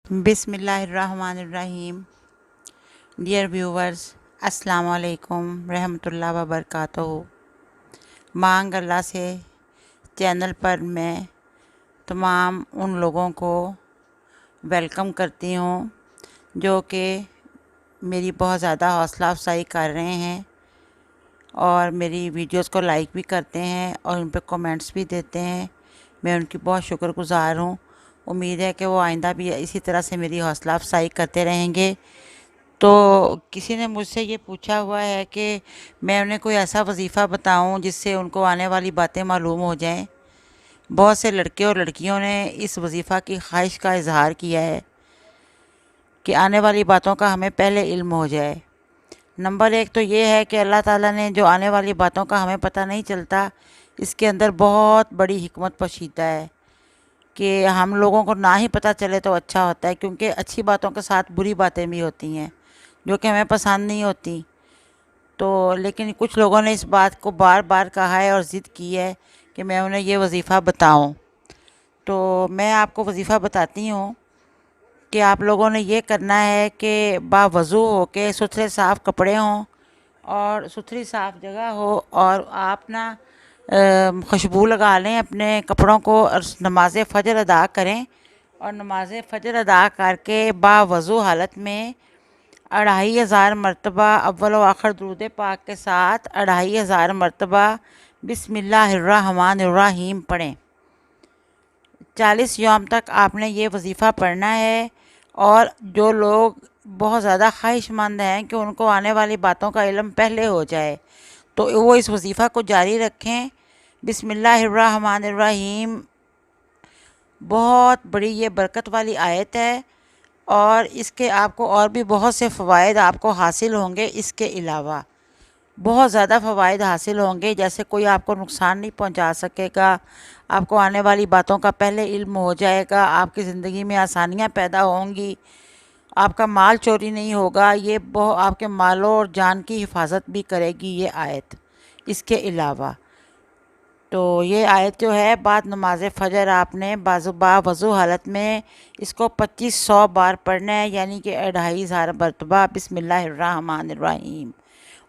بسم اللہ الرحمن الرحیم۔ ڈیئر ویورز، السلام علیکم رحمۃ اللہ وبرکاتہ۔ مانگ اللہ سے چینل پر میں تمام ان لوگوں کو ویلکم کرتی ہوں جو کہ میری بہت زیادہ حوصلہ افزائی کر رہے ہیں اور میری ویڈیوز کو لائک بھی کرتے ہیں اور ان پہ کومنٹس بھی دیتے ہیں۔ میں ان کی بہت شکر گزار ہوں۔ امید ہے کہ وہ آئندہ بھی اسی طرح سے میری حوصلہ افزائی کرتے رہیں گے۔ تو کسی نے مجھ سے یہ پوچھا ہوا ہے کہ میں انہیں کوئی ایسا وظیفہ بتاؤں جس سے ان کو آنے والی باتیں معلوم ہو جائیں۔ بہت سے لڑکے اور لڑکیوں نے اس وظیفہ کی خواہش کا اظہار کیا ہے کہ آنے والی باتوں کا ہمیں پہلے علم ہو جائے۔ نمبر ایک تو یہ ہے کہ اللہ تعالیٰ نے جو آنے والی باتوں کا ہمیں پتہ نہیں چلتا، اس کے اندر بہت بڑی حکمت پوشیدہ ہے کہ ہم لوگوں کو نہ ہی پتہ چلے تو اچھا ہوتا ہے، کیونکہ اچھی باتوں کے ساتھ بری باتیں بھی ہوتی ہیں جو کہ ہمیں پسند نہیں ہوتی۔ تو لیکن کچھ لوگوں نے اس بات کو بار بار کہا ہے اور ضد کی ہے کہ میں انہیں یہ وظیفہ بتاؤں۔ تو میں آپ کو وظیفہ بتاتی ہوں کہ آپ لوگوں نے یہ کرنا ہے کہ باوضو ہو کے ستھرے صاف کپڑے ہوں اور ستھری صاف جگہ ہو، اور آپ نا خوشبو لگا لیں اپنے کپڑوں کو اور نماز فجر ادا کریں، اور نماز فجر ادا کر کے باوضو حالت میں 2500 مرتبہ اول و آخر درود پاک کے ساتھ 2500 مرتبہ بسم اللہ الرحمن الرحیم پڑھیں۔ 40 یوم تک آپ نے یہ وظیفہ پڑھنا ہے، اور جو لوگ بہت زیادہ خواہش مند ہیں کہ ان کو آنے والی باتوں کا علم پہلے ہو جائے تو وہ اس وظیفہ کو جاری رکھیں۔ بسم اللہ الرحمن الرحیم بہت بڑی یہ برکت والی آیت ہے، اور اس کے آپ کو اور بھی بہت سے فوائد آپ کو حاصل ہوں گے۔ اس کے علاوہ بہت زیادہ فوائد حاصل ہوں گے، جیسے کوئی آپ کو نقصان نہیں پہنچا سکے گا، آپ کو آنے والی باتوں کا پہلے علم ہو جائے گا، آپ کی زندگی میں آسانیاں پیدا ہوں گی، آپ کا مال چوری نہیں ہوگا، یہ آپ کے مالوں اور جان کی حفاظت بھی کرے گی یہ آیت۔ اس کے علاوہ تو یہ آیت جو ہے بعد نماز فجر آپ نے باوضو حالت میں اس کو 2500 بار پڑھنا ہے، یعنی کہ 2500 مرتبہ بسم اللہ الرحمن الرحیم،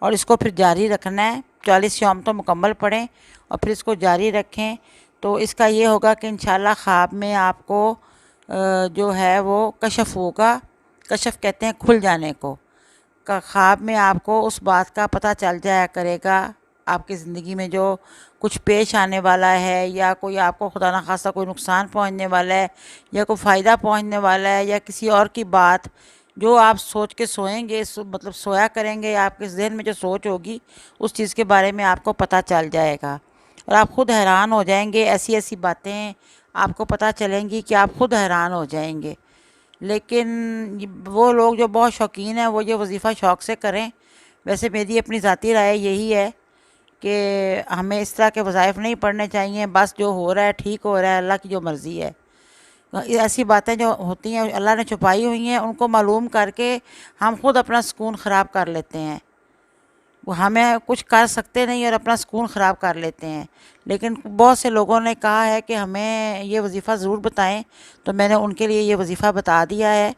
اور اس کو پھر جاری رکھنا ہے۔ 40 یوم تو مکمل پڑھیں اور پھر اس کو جاری رکھیں، تو اس کا یہ ہوگا کہ انشاءاللہ خواب میں آپ کو جو ہے وہ کشف ہوگا۔ کشف کہتے ہیں کھل جانے کو۔ خواب میں آپ کو اس بات کا پتہ چل جایا کرے گا، آپ کی زندگی میں جو کچھ پیش آنے والا ہے، یا کوئی آپ کو خدا نخواستہ کوئی نقصان پہنچنے والا ہے، یا کوئی فائدہ پہنچنے والا ہے، یا کسی اور کی بات جو آپ سوچ کے سوئیں گے، مطلب سویا کریں گے، آپ کے ذہن میں جو سوچ ہوگی اس چیز کے بارے میں آپ کو پتہ چل جائے گا، اور آپ خود حیران ہو جائیں گے۔ ایسی ایسی باتیں آپ کو پتہ چلیں گی کہ آپ خود حیران ہو جائیں گے۔ لیکن وہ لوگ جو بہت شوقین ہیں وہ یہ وظیفہ شوق سے کریں۔ ویسے میری اپنی ذاتی رائے یہی ہے کہ ہمیں اس طرح کے وظائف نہیں پڑھنے چاہیے، بس جو ہو رہا ہے ٹھیک ہو رہا ہے، اللہ کی جو مرضی ہے۔ ایسی باتیں جو ہوتی ہیں اللہ نے چھپائی ہوئی ہیں، ان کو معلوم کر کے ہم خود اپنا سکون خراب کر لیتے ہیں۔ وہ ہمیں کچھ کر سکتے نہیں اور اپنا سکون خراب کر لیتے ہیں۔ لیکن بہت سے لوگوں نے کہا ہے کہ ہمیں یہ وظیفہ ضرور بتائیں، تو میں نے ان کے لیے یہ وظیفہ بتا دیا ہے۔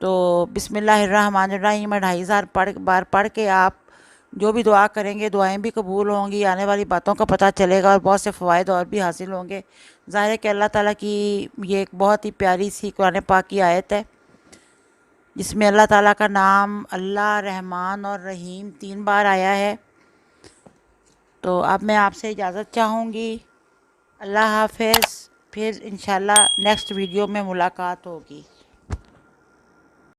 تو بسم اللہ الرحمن الرحیم 2500 بار پڑھ کے آپ جو بھی دعا کریں گے دعائیں بھی قبول ہوں گی، آنے والی باتوں کا پتہ چلے گا، اور بہت سے فوائد اور بھی حاصل ہوں گے۔ ظاہر ہے کہ اللہ تعالیٰ کی یہ ایک بہت ہی پیاری سی قرآن پاک کی آیت ہے جس میں اللہ تعالیٰ کا نام اللہ، رحمان اور رحیم 3 بار آیا ہے۔ تو اب میں آپ سے اجازت چاہوں گی۔ اللہ حافظ، پھر انشاءاللہ نیکسٹ ویڈیو میں ملاقات ہوگی۔